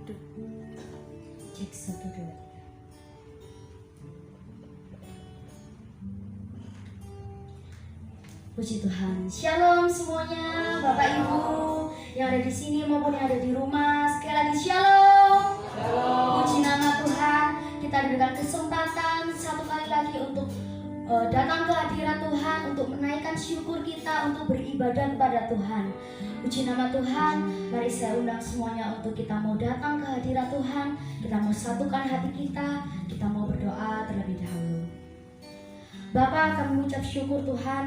Waduh. Cek 1, 2. Puji Tuhan. Shalom semuanya, Bapak Ibu yang ada di sini maupun yang ada di rumah. Sekali lagi shalom. Puji nama Tuhan. Kita diberikan kesempatan satu kali lagi untuk datang ke hadirat Tuhan, untuk menaikkan syukur kita, untuk beribadah kepada Tuhan. Puji nama Tuhan. Mari saya undang semuanya untuk kita mau datang ke hadirat Tuhan. Kita mau satukan hati kita mau berdoa terlebih dahulu. Bapa, kami mengucap syukur Tuhan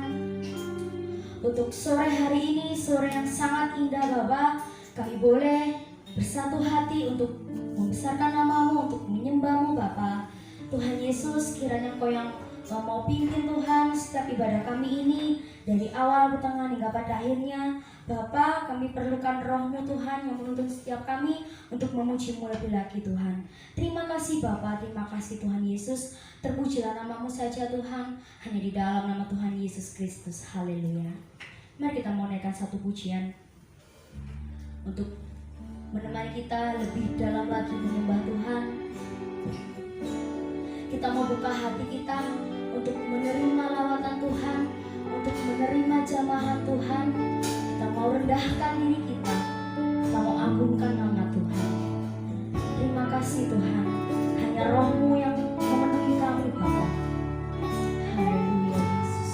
untuk sore hari ini, sore yang sangat indah Bapa. Kami boleh bersatu hati untuk membesarkan nama-Mu, untuk menyembah-Mu Bapa. Tuhan Yesus, kiranya Engkau yang mau pimpin Tuhan setiap ibadah kami ini, dari awal, pertengahan hingga pada akhirnya. Bapa, kami perlukan Roh-Mu Tuhan yang menuntun setiap kami untuk memuji-Mu lebih lagi Tuhan. Terima kasih Bapa, terima kasih Tuhan Yesus. Terpujilah nama-Mu saja Tuhan, hanya di dalam nama Tuhan Yesus Kristus. Haleluya. Mari kita mau naikkan satu pujian untuk menemani kita lebih dalam lagi menyembah Tuhan. Kita mau buka hati kita untuk menerima lawatan Tuhan, untuk menerima jamahan Tuhan. Kita mau rendahkan diri kita mau agungkan nama Tuhan. Terima kasih Tuhan, hanya Roh-Mu yang memenuhi kami Bapa. Haleluya Yesus.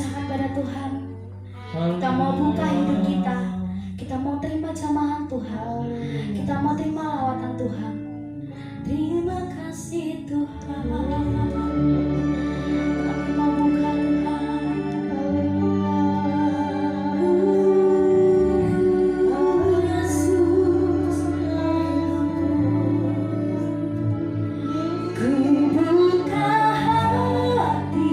serahkan pada Tuhan. Kita mau buka hidup kita. Kita mau terima jamahan Tuhan. Kita mau terima lawatan Tuhan. Terima kasih Tuhan. Kami mau buka Tuhan. Yesus, ku buka hati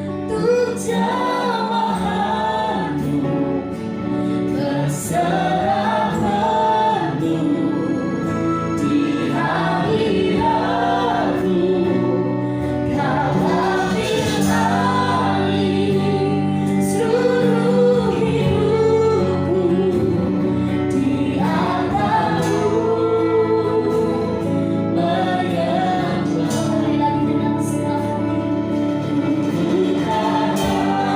untuk jamahan-Mu, berserah penuh di hadirat-Mu. Kau ambil alih seluruh hidupku, di atas-Mu menyembah. Sekali lagi dengan senang hati,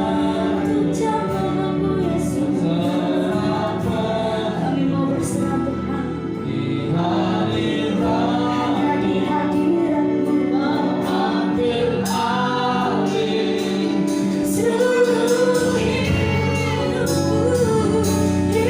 untuk jamahan-Mu Yesus. Kami mau berserah Tuhan. Hanya di hadirat-Mu ambil alih seluruh hidupku, di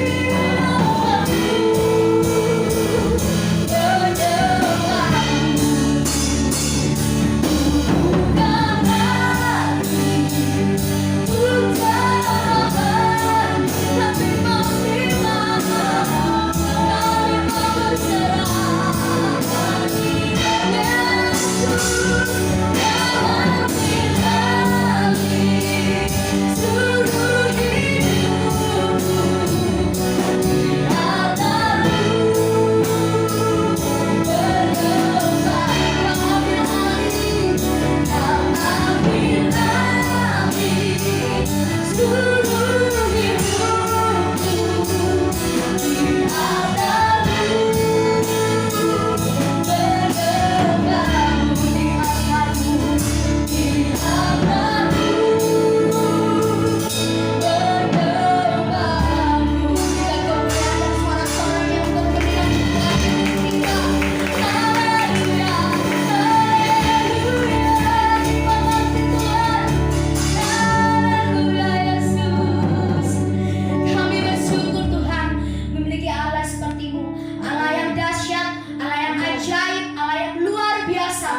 Kami bersyukur Tuhan memiliki Allah seperti-Mu, Allah yang dahsyat, Allah yang ajaib, Allah yang luar biasa.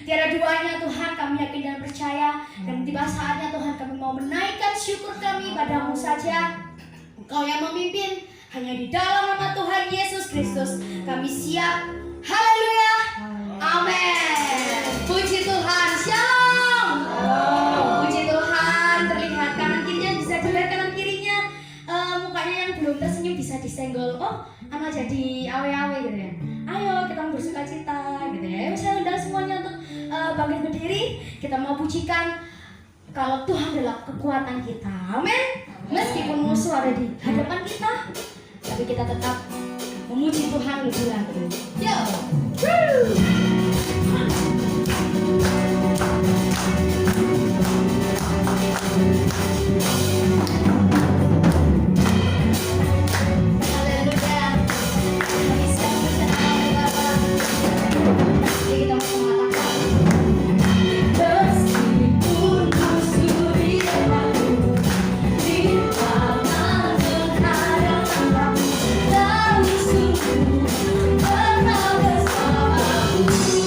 Tiada duanya Tuhan, kami yakin dan percaya. Dan tiba saatnya Tuhan, kami mau menaikkan syukur kami padamu saja. Engkau yang memimpin, hanya di dalam nama Tuhan Yesus Kristus kami siap. Haleluya, amin. Puji Tuhan, shalom. Puji Tuhan, terlihat kanan kirinya, bisa dilihat kanan kirinya. Mukanya yang belum tersenyum bisa disenggol. Oh, anak jadi awe-awe gitu ya. Ayo kita bersuka cita gitu ya. Saya undang semuanya untuk bangkit berdiri. Kita mau pujikan kalau Tuhan adalah kekuatan kita. Amin. Meskipun musuh ada di hadapan kita, tapi kita tetap memuji Tuhan lebih lagi. Yo. Woo. Haleluya. Bisa bersama-sama. Jadi kita mau mengatakan, meskipun musuh di depanku, di tangan menghadapkan aku, tahu sungguh pernah bersamaku.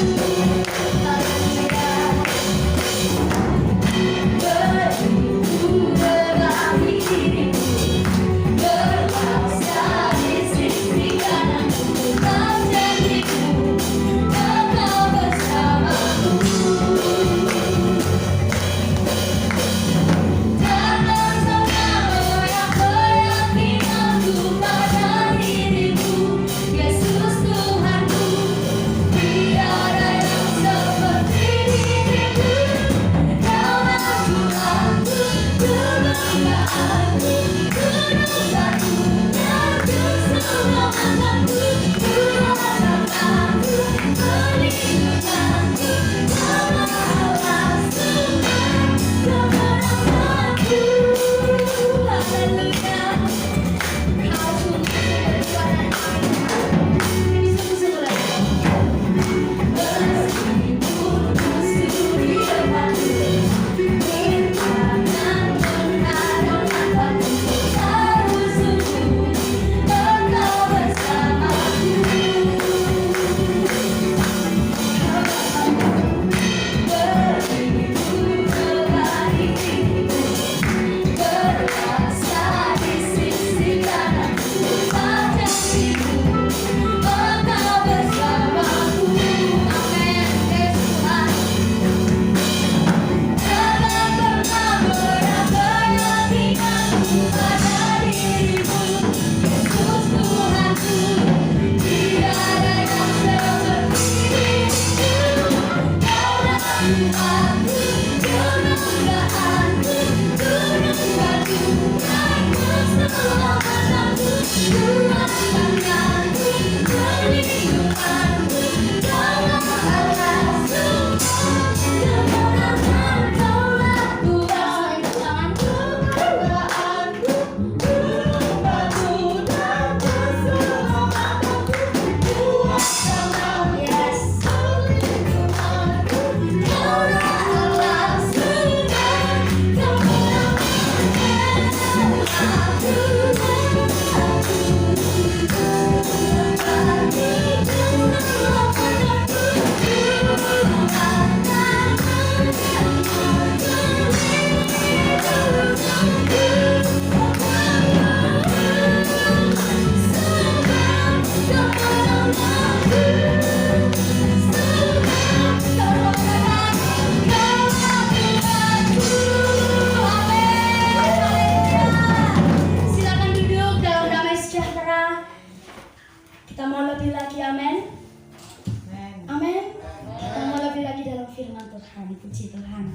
Tuhan, puji Tuhan.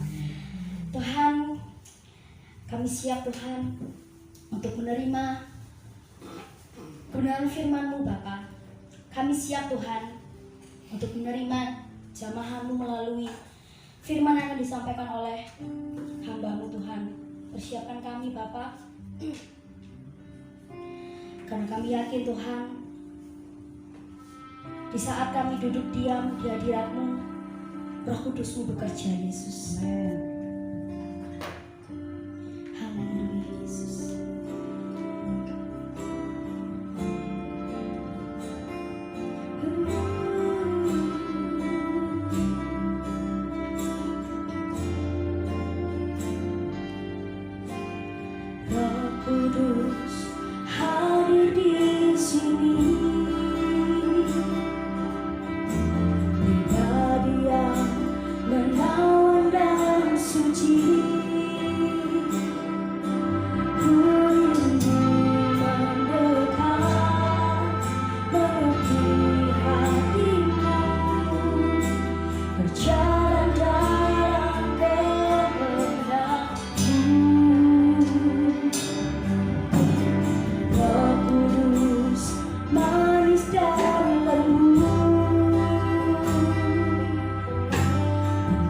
Tuhan, kami siap Tuhan untuk menerima kebenaran firman-Mu Bapa. Kami siap Tuhan untuk menerima jamahan-Mu melalui firman yang akan disampaikan oleh hamba-Mu Tuhan. Persiapkan kami Bapa, karena kami yakin Tuhan, di saat kami duduk diam di hadirat-Mu, Roh Kudus-Mu bekerja Yesus. Haleluya Yesus. Roh Kudus hadir di sini. Pribadi yang menawan dan suci. Ku rindu mendekat, mengerti hatimu, berjalan dalam kehendakmu. Roh Kudus manis dan lembut,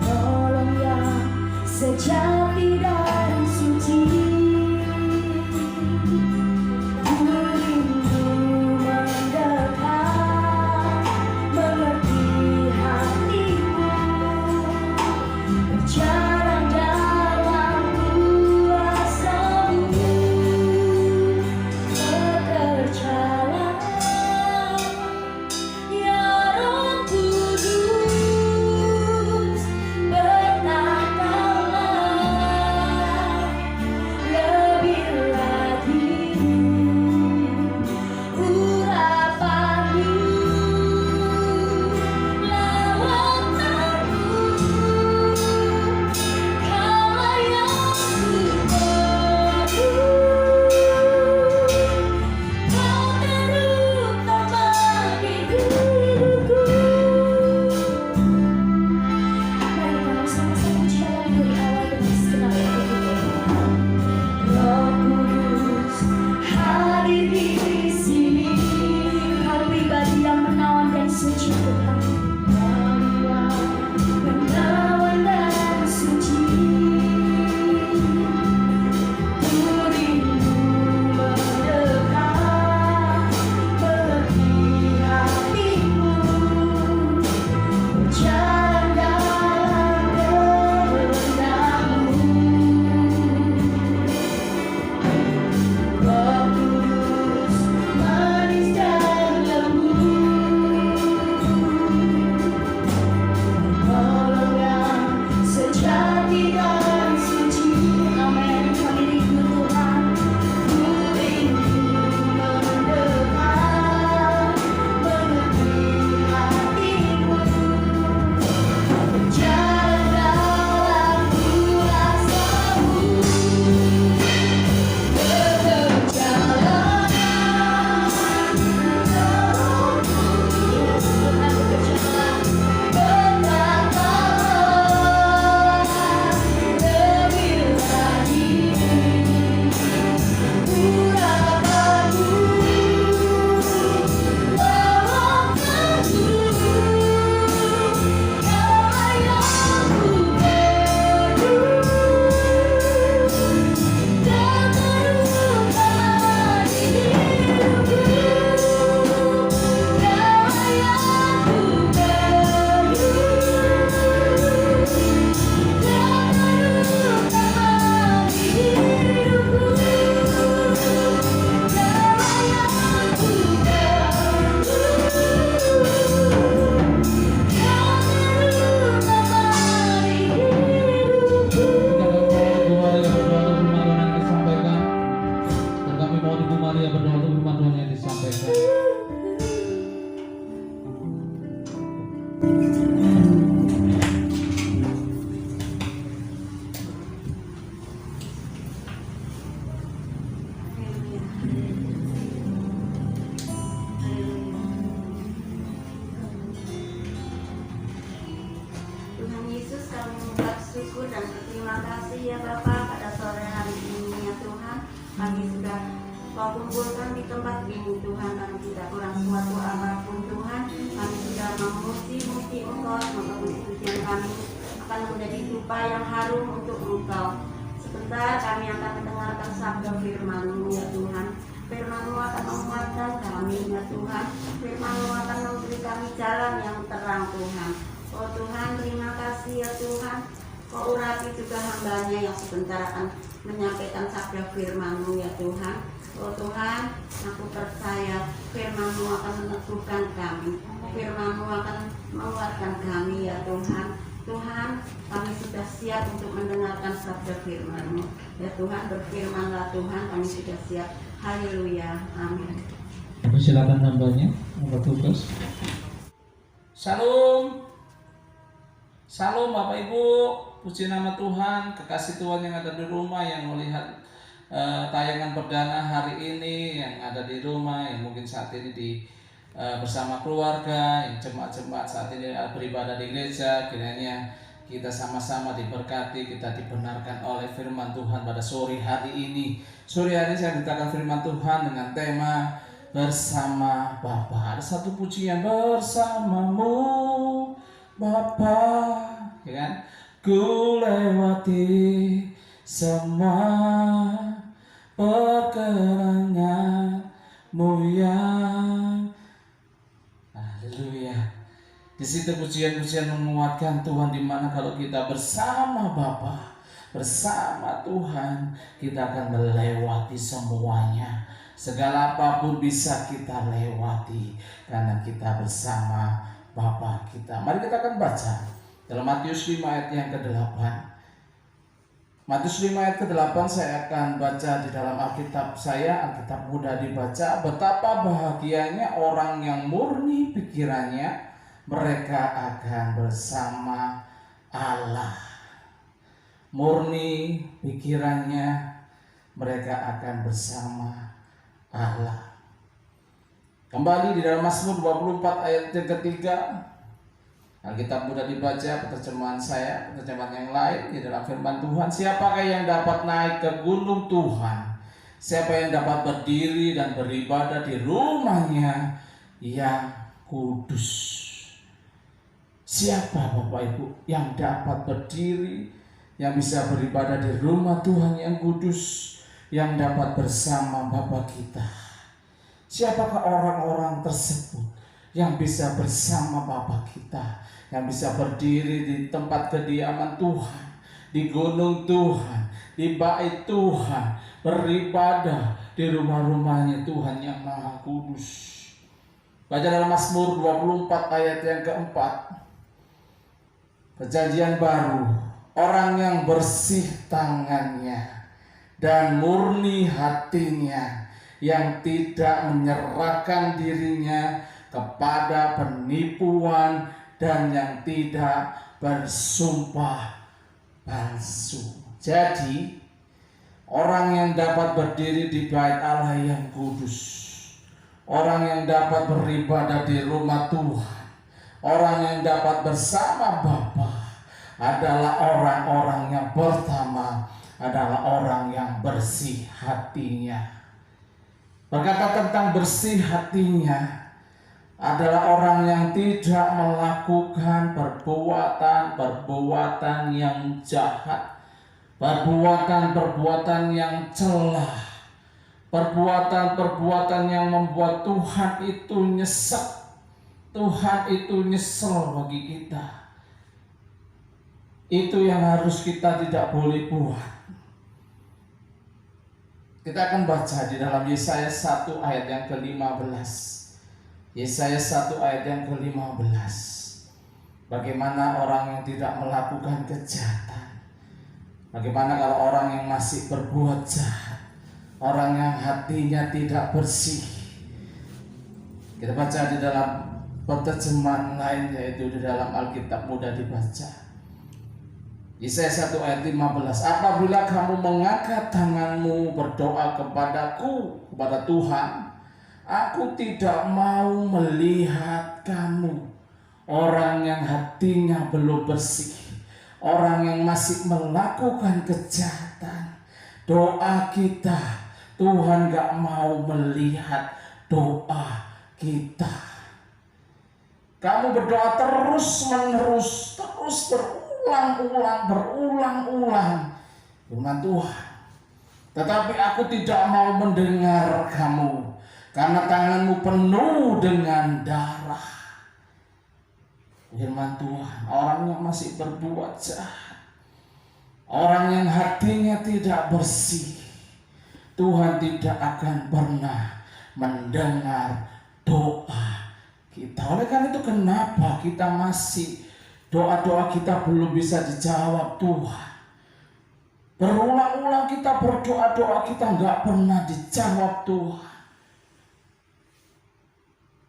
penolong yang sejati dan suci. Ku rindu mendekat, mengerti hatimu, berjalan dalam kuasa-Mu. Bekerjalah ya Roh Kudus, bertahtalah Yesus, kami mengucap syukur dan berterima kasih ya Bapa pada sore hari ini ya Tuhan. Kami sudah Kau kumpulkan di tempat ini Tuhan, kami tidak kurang suatu apapun Tuhan. Kami sudah memuji Engkau, memuji pujian kami akan menjadi dupa yang harum untuk Engkau. Sebentar kami akan mendengarkan sabda firman-Mu ya Tuhan. Firman-Mu akan menguatkan kami ya Tuhan. Firman-Mu akan memberi kami jalan yang terang Tuhan. Oh Tuhan, terima kasih ya Tuhan. Kau urapi juga hamba-Nya yang sebentar akan menyampaikan sabda firman-Mu ya Tuhan. Oh Tuhan, aku percaya firman-Mu akan meneguhkan kami. Firman-Mu akan menguatkan kami ya Tuhan. Tuhan, kami sudah siap untuk mendengarkan sabda firman-Mu. Ya Tuhan, berfirmanlah Tuhan, kami sudah siap. Haleluya, amin. Silakan hambanya, hamba tugas. Shalom. Shalom Bapak Ibu, puji nama Tuhan, kekasih Tuhan yang ada di rumah, yang melihat tayangan perdana hari ini, yang ada di rumah, yang mungkin saat ini bersama keluarga, yang jemaat-jemaat saat ini beribadah di gereja. Kiranya kita sama-sama diberkati, kita dibenarkan oleh firman Tuhan pada sore hari ini. Sore hari ini saya beritakan firman Tuhan dengan tema bersama Bapa. Ada satu pujian, bersamamu Bapa, ya kan? Ku lewati semua perkenanan-Mu yang haleluya. Di situ pujian-pujian menguatkan Tuhan, di mana kalau kita bersama Bapa, bersama Tuhan, kita akan melewati semuanya. Segala apapun bisa kita lewati karena kita bersama Bapa kita. Mari kita akan baca dalam Matius 5 ayat yang ke-8. Matius 5 ayat ke-8 saya akan baca di dalam Alkitab saya, Alkitab mudah dibaca. Betapa bahagianya orang yang murni pikirannya, mereka akan bersama Allah. Murni pikirannya, mereka akan bersama Allah. Kembali di dalam Mazmur 24 ayat yang ketiga. Alkitab mudah dibaca, penerjemahan saya, penerjemahan yang lain di dalam firman Tuhan. Siapakah yang dapat naik ke gunung Tuhan? Siapa yang dapat berdiri dan beribadah di rumahnya yang kudus? Siapa Bapak Ibu yang dapat berdiri, yang bisa beribadah di rumah Tuhan yang kudus, yang dapat bersama Bapa kita? Siapakah orang-orang tersebut yang bisa bersama Bapa kita, yang bisa berdiri di tempat kediaman Tuhan, di gunung Tuhan, di bait Tuhan, beribadah di rumah-rumahnya Tuhan yang Maha Kudus? Baca dalam Mazmur 24 ayat yang keempat. Perjanjian baru, orang yang bersih tangannya dan murni hatinya, yang tidak menyerahkan dirinya kepada penipuan dan yang tidak bersumpah palsu. Jadi orang yang dapat berdiri di bait Allah yang kudus, orang yang dapat beribadah di rumah Tuhan, orang yang dapat bersama Bapa adalah orang-orang yang pertama adalah orang yang bersih hatinya. Berkata tentang bersih hatinya, adalah orang yang tidak melakukan perbuatan-perbuatan yang jahat, perbuatan-perbuatan yang celah, perbuatan-perbuatan yang membuat Tuhan itu nyesek, Tuhan itu nyesel bagi kita. Itu yang harus kita tidak boleh buat. Kita akan baca di dalam Yesaya 1 ayat yang ke-15. Yesaya 1 ayat yang ke-15. Bagaimana orang yang tidak melakukan kejahatan? Bagaimana kalau orang yang masih berbuat jahat? Orang yang hatinya tidak bersih. Kita baca di dalam penerjemahan lain, yaitu di dalam Alkitab mudah dibaca. Yesaya 1 ayat 15. Apabila kamu mengangkat tanganmu berdoa kepadaku, kepada Tuhan, aku tidak mau melihat kamu, orang yang hatinya belum bersih, orang yang masih melakukan kejahatan. Doa kita, Tuhan gak mau melihat doa kita. Kamu berdoa terus menerus, terus berulang-ulang firman Tuhan. Tetapi aku tidak mau mendengar kamu, karena tanganmu penuh dengan darah. Firman Tuhan, orang yang masih berbuat jahat, orang yang hatinya tidak bersih, Tuhan tidak akan pernah mendengar doa kita. Oleh karena itu kenapa kita masih doa-doa kita belum bisa dijawab Tuhan. Berulang-ulang kita berdoa, doa kita nggak pernah dijawab Tuhan.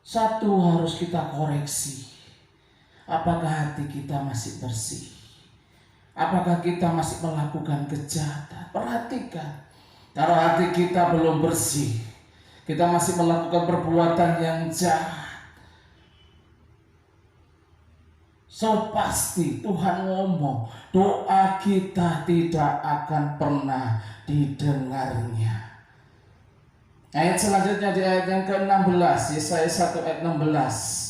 Satu harus kita koreksi. Apakah hati kita masih bersih? Apakah kita masih melakukan kejahatan? Perhatikan. Kalau hati kita belum bersih, kita masih melakukan perbuatan yang jahat, so pasti Tuhan ngomong doa kita tidak akan pernah didengarnya. Ayat selanjutnya di ayat yang ke-16, Yesaya 1 ayat 16.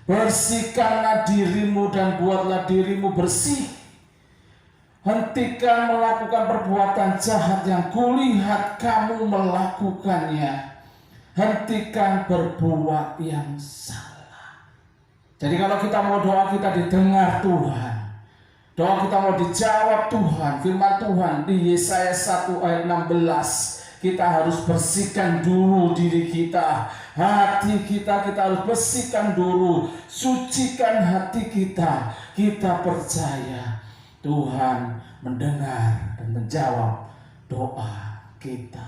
Bersihkanlah dirimu dan buatlah dirimu bersih. Hentikan melakukan perbuatan jahat yang kulihat kamu melakukannya. Hentikan berbuat yang salah. Jadi kalau kita mau doa kita didengar Tuhan, doa kita mau dijawab Tuhan, firman Tuhan di Yesaya 1 ayat 16, kita harus bersihkan dulu diri kita, hati kita harus bersihkan dulu, sucikan hati kita. Kita percaya Tuhan mendengar dan menjawab doa kita.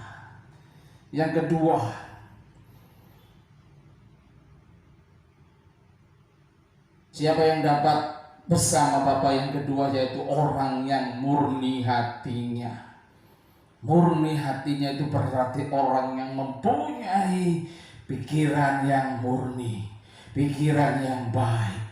Yang kedua, siapa yang dapat bersama Bapa yang kedua, yaitu orang yang murni hatinya. Murni hatinya itu berarti orang yang mempunyai pikiran yang murni, pikiran yang baik.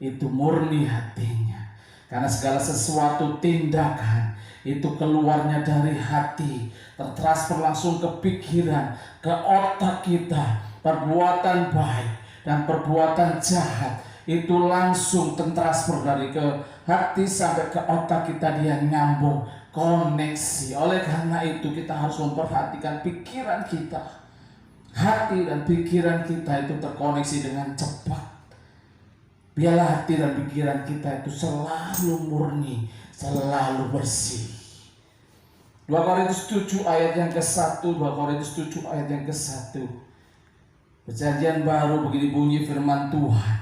Itu murni hatinya. Karena segala sesuatu tindakan itu keluarnya dari hati, tertransfer langsung ke pikiran, ke otak kita. Perbuatan baik dan perbuatan jahat itu langsung transfer dari ke hati sampai ke otak kita, dia nyambung, koneksi. Oleh karena itu kita harus memperhatikan pikiran kita. Hati dan pikiran kita itu terkoneksi dengan cepat. Biarlah hati dan pikiran kita itu selalu murni, selalu bersih. 2 Korintus 7 ayat yang ke-1, 2 Korintus 7 ayat yang ke-1. Perjanjian baru begini bunyi firman Tuhan.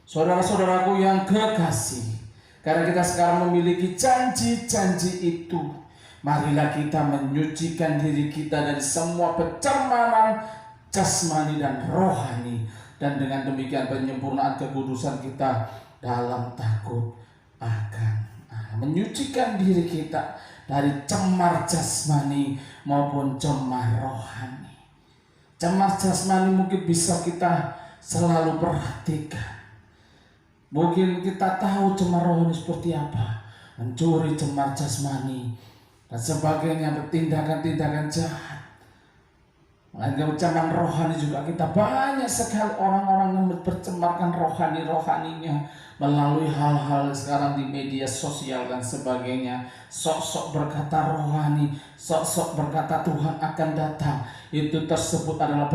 Saudara-saudaraku yang kekasih, karena kita sekarang memiliki janji-janji itu, marilah kita menyucikan diri kita dari semua pencemaran jasmani dan rohani, dan dengan demikian penyempurnaan kekudusan kita dalam takut akan Allah. Menyucikan diri kita dari cemar jasmani maupun cemar rohani. Cemar jasmani mungkin bisa kita selalu perhatikan. Mungkin kita tahu cemar rohani seperti apa, mencuri, cemar jasmani dan sebagainya, tindakan-tindakan jahat. Melainkan cemar rohani juga kita banyak sekali orang-orang yang bercemarkan rohaninya melalui hal-hal sekarang di media sosial dan sebagainya. Sok-sok berkata rohani, sok-sok berkata Tuhan akan datang. Itu tersebut adalah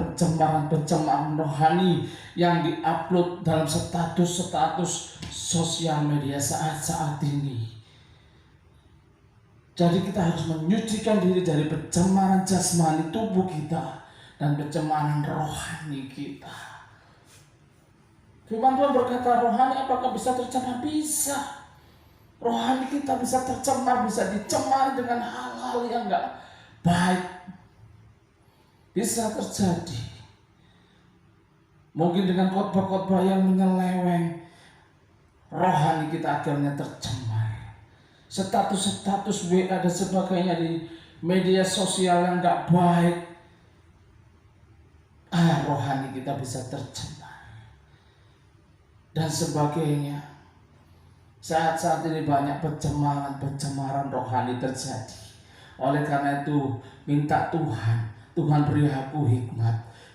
pencemaran rohani yang diupload dalam status sosial media saat ini. Jadi kita harus menyucikan diri dari pencemaran jasmani tubuh kita dan pencemaran rohani kita. Firman Tuhan berkata rohani apakah bisa tercemar? Bisa. Rohani kita bisa tercemar, bisa dicemari dengan hal-hal yang gak baik. Bisa terjadi. Mungkin dengan khotbah-khotbah yang menyeleweng, rohani kita akhirnya tercemar. Status-status WA dan sebagainya di media sosial yang gak baik, rohani kita bisa tercemar dan sebagainya. Saat-saat ini banyak pencemaran rohani terjadi. Oleh karena itu, minta Tuhan beri aku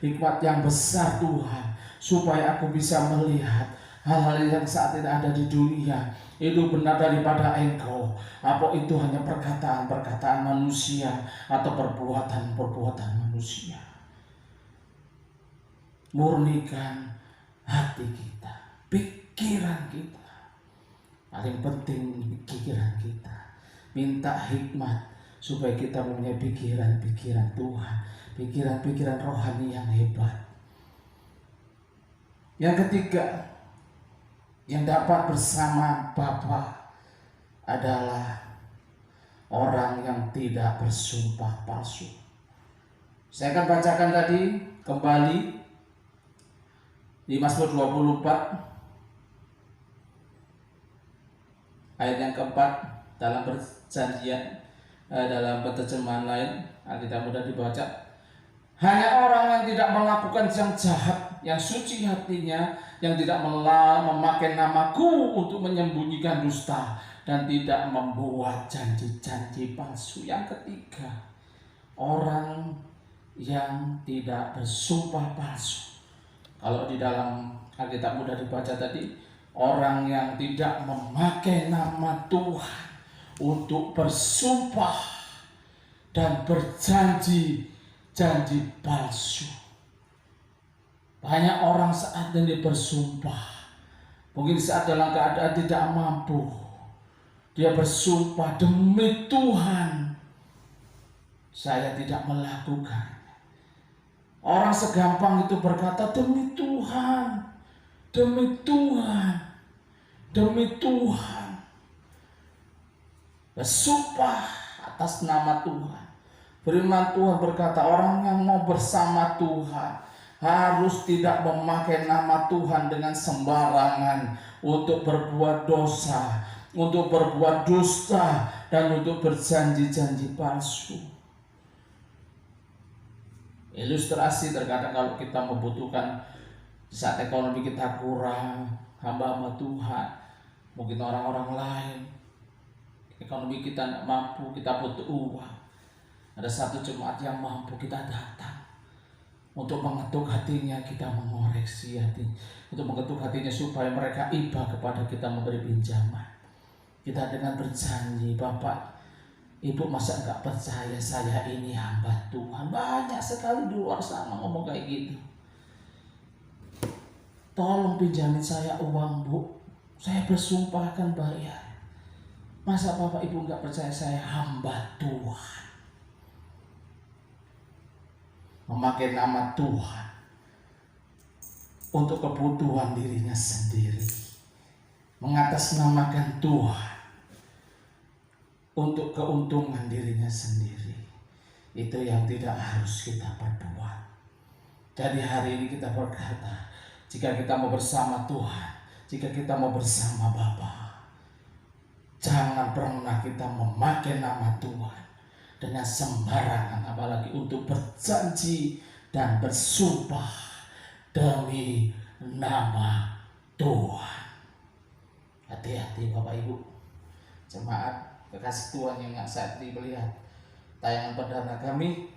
hikmat yang besar Tuhan, supaya aku bisa melihat hal-hal yang saat ini ada di dunia itu benar daripada Engkau, apa itu hanya perkataan-perkataan manusia atau perbuatan-perbuatan manusia. Murnikan hati kita, pikiran kita, paling penting pikiran kita. Minta hikmat supaya kita mempunyai pikiran-pikiran Tuhan, pikiran-pikiran rohani yang hebat. Yang ketiga, yang dapat bersama Bapa adalah orang yang tidak bersumpah palsu. Saya akan bacakan tadi kembali di Mazmur 24 ayat yang keempat dalam perjanjian, dalam penerjemahan lain Alkitab mudah dibaca. Hanya orang yang tidak melakukan yang jahat, yang suci hatinya, yang tidak memakai namaku untuk menyembunyikan dusta, dan tidak membuat janji-janji palsu. Yang ketiga, orang yang tidak bersumpah palsu. Kalau di dalam Alkitab mudah dibaca tadi, orang yang tidak memakai nama Tuhan untuk bersumpah dan berjanji palsu. Banyak orang saat ini bersumpah, mungkin saat dalam keadaan tidak mampu, dia bersumpah, demi Tuhan saya tidak melakukan. Orang segampang itu berkata, demi Tuhan, demi Tuhan, demi Tuhan. Bersumpah atas nama Tuhan. Firman Tuhan berkata, orang yang mau bersama Tuhan harus tidak memakai nama Tuhan dengan sembarangan untuk berbuat dosa, untuk berbuat dusta, dan untuk berjanji-janji palsu. Ilustrasi, terkadang kalau kita membutuhkan saat ekonomi kita kurang, hamba-hamba Tuhan, mungkin orang-orang lain, ekonomi kita tidak mampu, kita butuh uang. Ada satu jemaat yang mampu, kita datang untuk mengetuk hatinya, kita mengoreksi hati, untuk mengetuk hatinya supaya mereka iba kepada kita memberi pinjaman. Kita dengan berjanji, Bapak, Ibu masa enggak percaya saya ini hamba Tuhan? Banyak sekali di luar sana ngomong kayak gitu. Tolong pinjamin saya uang, Bu, saya bersumpah akan bayar. Masa Bapak Ibu enggak percaya saya hamba Tuhan? Memakai nama Tuhan untuk kebutuhan dirinya sendiri, mengatasnamakan Tuhan untuk keuntungan dirinya sendiri, itu yang tidak harus kita perbuat. Jadi hari ini kita berkata, jika kita mau bersama Tuhan, jika kita mau bersama Bapa, jangan pernah kita memakai nama Tuhan dengan sembarangan, apalagi untuk berjanji dan bersumpah demi nama Tuhan. Hati-hati Bapak Ibu, jemaat kekasih Tuhan yang saat ini melihat tayangan perdana kami.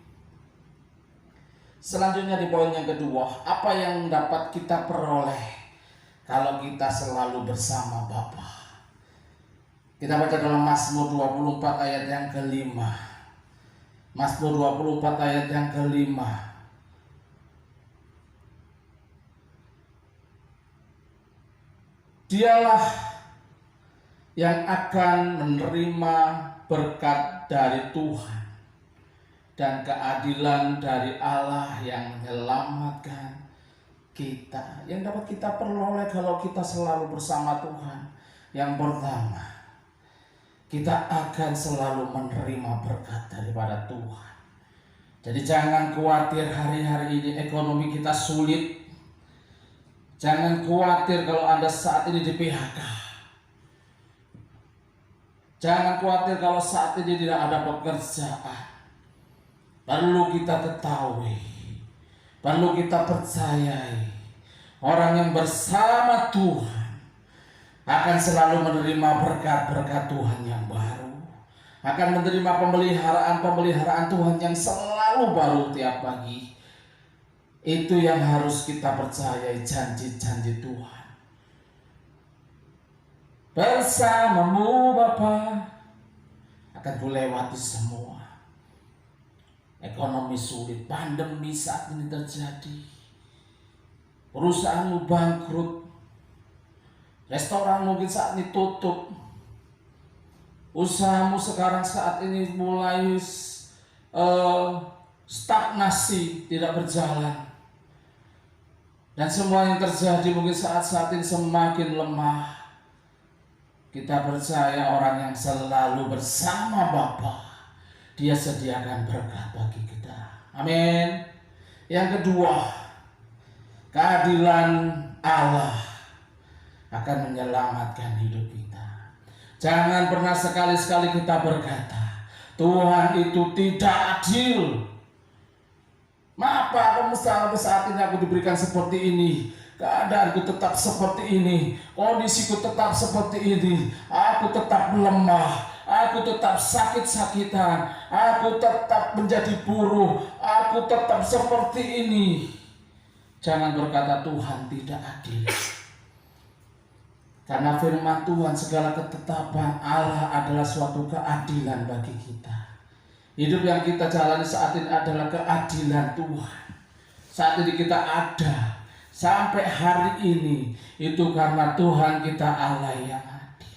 Selanjutnya di poin yang kedua, apa yang dapat kita peroleh kalau kita selalu bersama Bapa? Kita baca dalam Mazmur 24 ayat yang kelima. Mazmur 24 ayat yang kelima. Dialah yang akan menerima berkat dari Tuhan dan keadilan dari Allah yang menyelamatkan kita. Yang dapat kita peroleh kalau kita selalu bersama Tuhan, yang pertama, kita akan selalu menerima berkat daripada Tuhan. Jadi jangan khawatir hari-hari ini ekonomi kita sulit. Jangan khawatir kalau Anda saat ini di PHK. Jangan khawatir kalau saat ini tidak ada pekerjaan. Perlu kita ketahui, perlu kita percayai, orang yang bersama Tuhan akan selalu menerima berkat-berkat Tuhan yang baru, akan menerima pemeliharaan Tuhan yang selalu baru tiap pagi. Itu yang harus kita percayai, janji-janji Tuhan. Bersamamu Bapa akan kulewati semua. Ekonomi sulit, pandemi saat ini terjadi, perusahaanmu bangkrut, restoran mungkin saat ini tutup, usahamu sekarang saat ini mulai stagnasi, tidak berjalan. Dan semua yang terjadi mungkin saat ini semakin lemah. Kita percaya orang yang selalu bersama Bapa, Dia sediakan berkat bagi kita. Amin. Yang kedua, keadilan Allah akan menyelamatkan hidup kita. Jangan pernah sekali-sekali kita berkata, Tuhan itu tidak adil. Mengapa kamu sampai saat ini aku diberikan seperti ini? Keadaanku tetap seperti ini, kondisiku tetap seperti ini, aku tetap lemah, aku tetap sakit-sakitan, aku tetap menjadi buruh, aku tetap seperti ini. Jangan berkata Tuhan tidak adil. Karena firman Tuhan, segala ketetapan Allah adalah suatu keadilan bagi kita. Hidup yang kita jalani saat ini adalah keadilan Tuhan. Saat ini kita ada sampai hari ini, itu karena Tuhan kita Allah yang adil.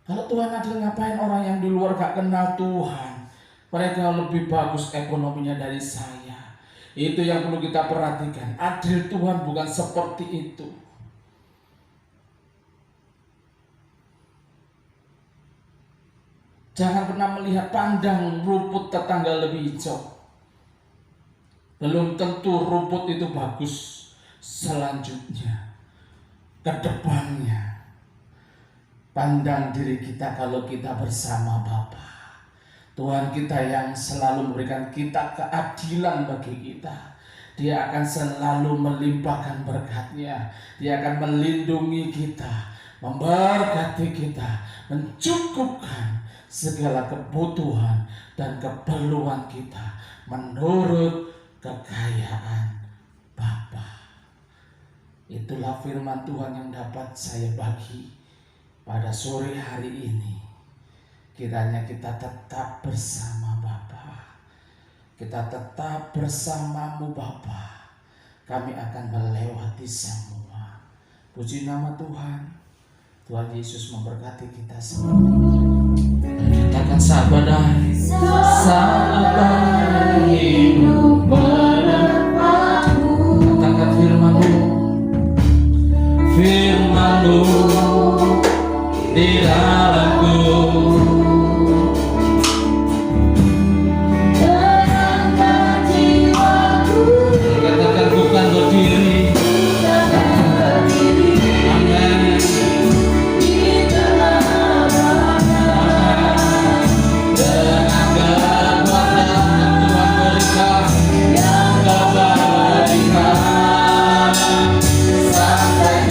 Kalau Tuhan adil, ngapain orang yang di luar gak kenal Tuhan? Mereka lebih bagus ekonominya dari saya. Itu yang perlu kita perhatikan. Adil Tuhan bukan seperti itu. Jangan pernah melihat pandang rumput tetangga lebih hijau. Belum tentu rumput itu bagus selanjutnya, ke depannya. Pandang diri kita kalau kita bersama Bapa. Tuhan kita yang selalu memberikan kita keadilan bagi kita. Dia akan selalu melimpahkan berkat-Nya. Dia akan melindungi kita, memberkati kita, mencukupkan segala kebutuhan dan keperluan kita menurut kekayaan Bapa. Itulah firman Tuhan yang dapat saya bagi pada sore hari ini. Kiranya kita tetap bersama Bapa. Kita tetap bersamamu Bapa. Kami akan melewati semua. Puji nama Tuhan. Tuhan Yesus memberkati kita semua. Katakan sahabat hidup berpadu. Katakan firman-Mu di dalamku. Terangkan jiwaku. Katakan bukan berdiri. Sampai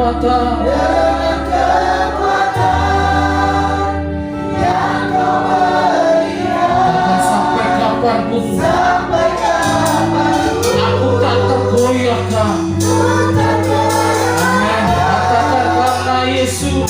kekuatan yang kau berikan. akan sampai kapanpun aku tak tergoyahkan. Amin. Katakan karena Yesus.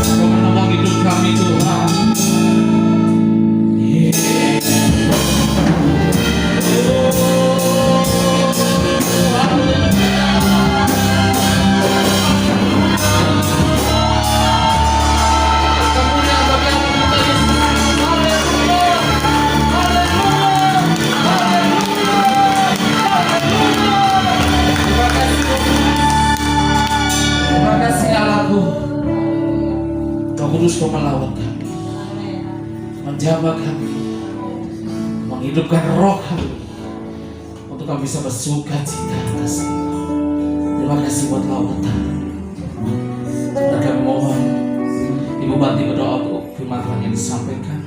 Kau menolong hidup kami Tuhan. Terima kasih Allahku. Roh Kudus kau melawat kami, menjamah kami, menghidupkan roh kami untuk kami bisa bersuka cita atas Engkau. Terima kasih buat lawatan. Dan kami mohon Ibu Banti berdoa untuk firman Tuhan yang disampaikan.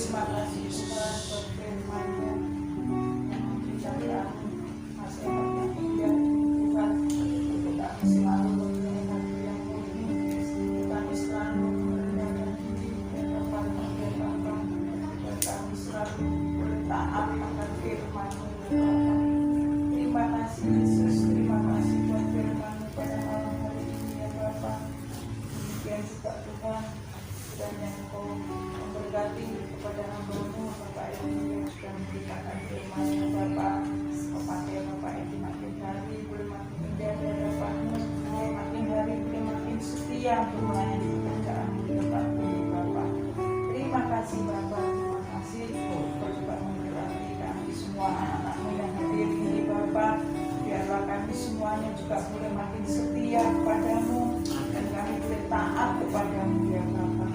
Terima kasih Tuhan buat firman-Nya yang memberikan kami nasihat yang indah Tuhan, untuk kami selalu mendengarkan yang murni, untuk kami selalu merendahkan diri dan dapat mendengar Bapa, dan kami selalu bertaat akan firman-Mu Bapa. Terima kasih Yesus, terima kasih buat firman-Mu pada malam hari ini ya Bapa. Demikian juga Tuhan, dan yang Kau memberkati kepada hamba-Mu Bapak Ibu yang sudah memberitakan firman-Mu Bapa. Pakai Bapak Ibu makin hari boleh makin indah di hadapan-Mu, makin hari boleh makin setia untuk melayani pekerjaan-Mu di depan-Mu Bapa. Terima kasih Bapa, terima kasih Kau juga memberkati kami semua anak-anak-Mu yang hadir ini Bapa. Biarlah kami semuanya juga boleh makin setia kepada-Mu dan kami boleh taat kepada-Mu ya Bapa.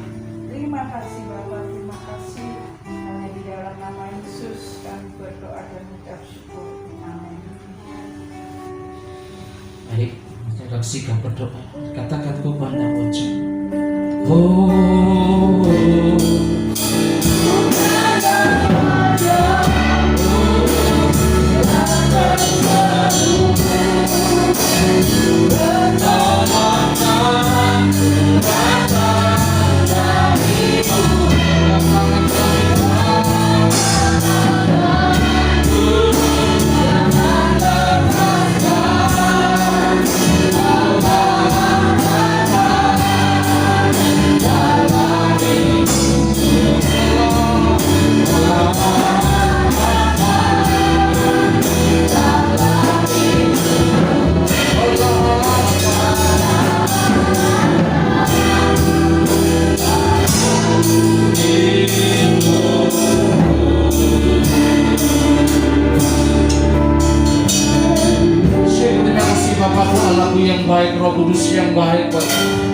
Terima kasih Bapa, terima kasih. Hanya di dalam nama Yesus kami berdoa dan mengucap syukur. Amin. Baik, kita sikap berdoa. Katakan kau pandang wajah. Oh. Bapa yang baik buat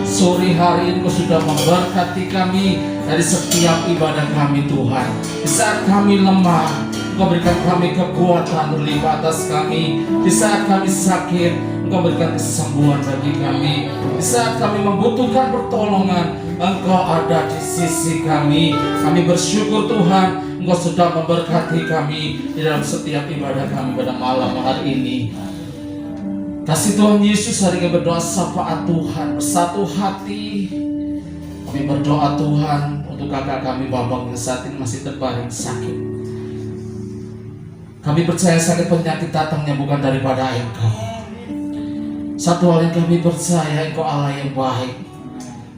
sore hari ini. Kau sudah memberkati kami dari setiap ibadah kami Tuhan. Di saat kami lemah, Engkau berikan kami kekuatan berlimpah atas kami. Di saat kami sakit, Engkau berikan kesembuhan bagi kami. Di saat kami membutuhkan pertolongan, Engkau ada di sisi kami. Kami bersyukur Tuhan, Engkau sudah memberkati kami di dalam setiap ibadah kami pada malam hari ini. Kasih Tuhan Yesus, hari ini berdoa syafaat Tuhan, bersatu hati. Kami berdoa Tuhan untuk kakak kami Babang yang saat ini masih terbaring sakit. Kami percaya sakit penyakit datangnya bukan daripada Engkau. Satu hal yang kami percaya, Engkau Allah yang baik.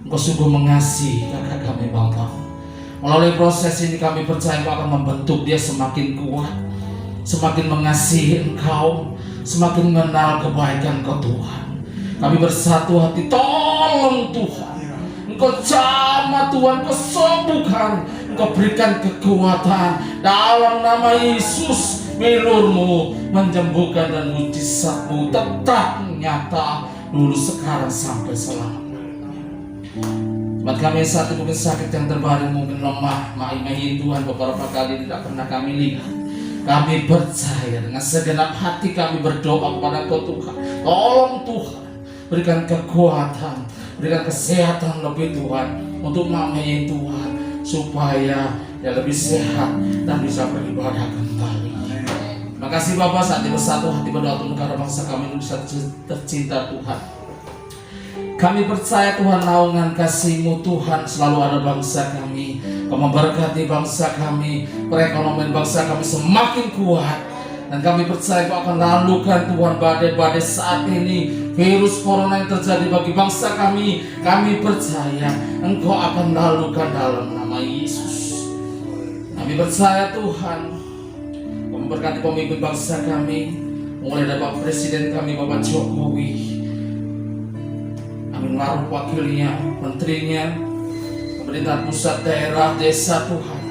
Engkau sungguh mengasihi kakak kami Babang. Melalui proses ini kami percaya Engkau akan membentuk dia semakin kuat, semakin mengasihi Engkau, semakin mengenal kebaikan Engkau Tuhan. Kami bersatu hati, tolong Tuhan, Engkau jamah Tuhan, Engkau sembuhkan, Engkau berikan kekuatan dalam nama Yesus. Milur-Mu menyembuhkan dan mujizat-Mu tetap nyata dulu, sekarang, sampai selamanya. Buat kami saat ini mungkin sakit yang terbaring, mungkin lemah, main Tuhan beberapa kali tidak pernah kami lihat. Kami percaya dengan segenap hati kami berdoa kepada Engkau Tuhan. Tolong Tuhan, berikan kekuatan, berikan kesehatan lebih Tuhan untuk main Tuhan, supaya dia lebih sehat dan bisa beribadah kembali. Terima kasih Bapak, saat ini bersatu hati berdoa untuk negara bangsa kami Indonesia tercinta Tuhan. Kami percaya Tuhan, naungan kasih-Mu Tuhan selalu ada bangsa kami. Kau memberkati bangsa kami, perekonomian bangsa kami semakin kuat. Dan kami percaya Kau akan lalukan Tuhan badai-badai saat ini, virus corona yang terjadi bagi bangsa kami. Kami percaya Engkau akan lalukan dalam nama Yesus. Kami percaya Tuhan, memberkati pemimpin bangsa kami, mulai dari Bapak Presiden kami Bapak Jokowi, Amin Ma'ruf wakilnya, menterinya, pemerintah pusat, daerah, desa Tuhan,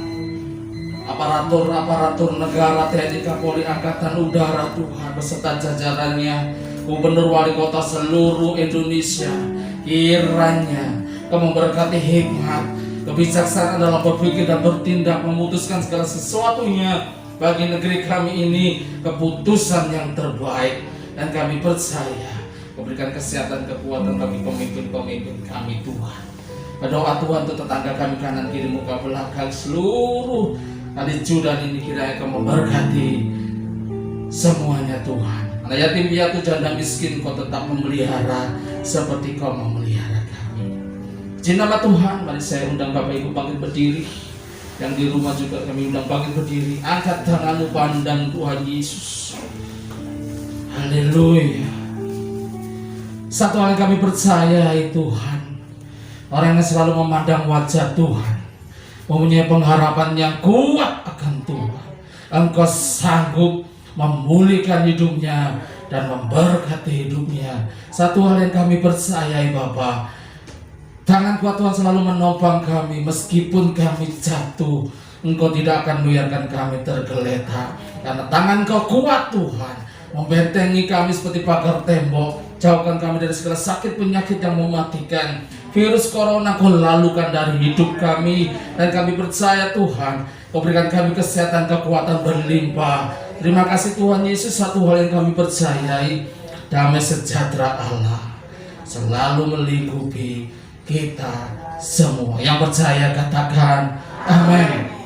aparatur negara, TNI, Kapolri, Angkatan Udara Tuhan, beserta jajarannya, gubernur, wali kota seluruh Indonesia. Kiranya Kau memberkati hikmat, kebijaksanaan dalam berpikir dan bertindak, memutuskan segala sesuatunya bagi negeri kami ini, keputusan yang terbaik. Dan kami percaya memberikan kesehatan, kekuatan bagi pemimpin-pemimpin kami Tuhan. Berdoa Tuhan untuk tetangga kami kanan kiri muka belakang, seluruh adicu dan ini kiranya Kau memberkati semuanya Tuhan. Anak yatim piatu janda miskin Kau tetap memelihara seperti Kau memelihara kami. Di nama Tuhan, mari saya undang Bapak Ibu bangkit berdiri. Yang di rumah juga kami undang bangkit berdiri. Angkat tanganmu, pandang Tuhan Yesus. Haleluya. Satu hal yang kami percaya Tuhan, orang yang selalu memandang wajah Tuhan, mempunyai pengharapan yang kuat akan Tuhan. Engkau sanggup memulihkan hidupnya dan memberkati hidupnya. Satu hal yang kami percayai Bapa, tangan kuat Tuhan selalu menopang kami meskipun kami jatuh. Engkau tidak akan membiarkan kami tergeletak, karena tangan Kau kuat Tuhan, membentengi kami seperti pagar tembok. Jauhkan kami dari segala sakit penyakit yang mematikan. Virus corona Kau lalukan dari hidup kami. Dan kami percaya Tuhan, Kau berikan kami kesehatan, kekuatan berlimpah. Terima kasih Tuhan Yesus. Satu hal yang kami percayai, damai sejahtera Allah selalu melingkupi kita semua. Yang percaya katakan amin.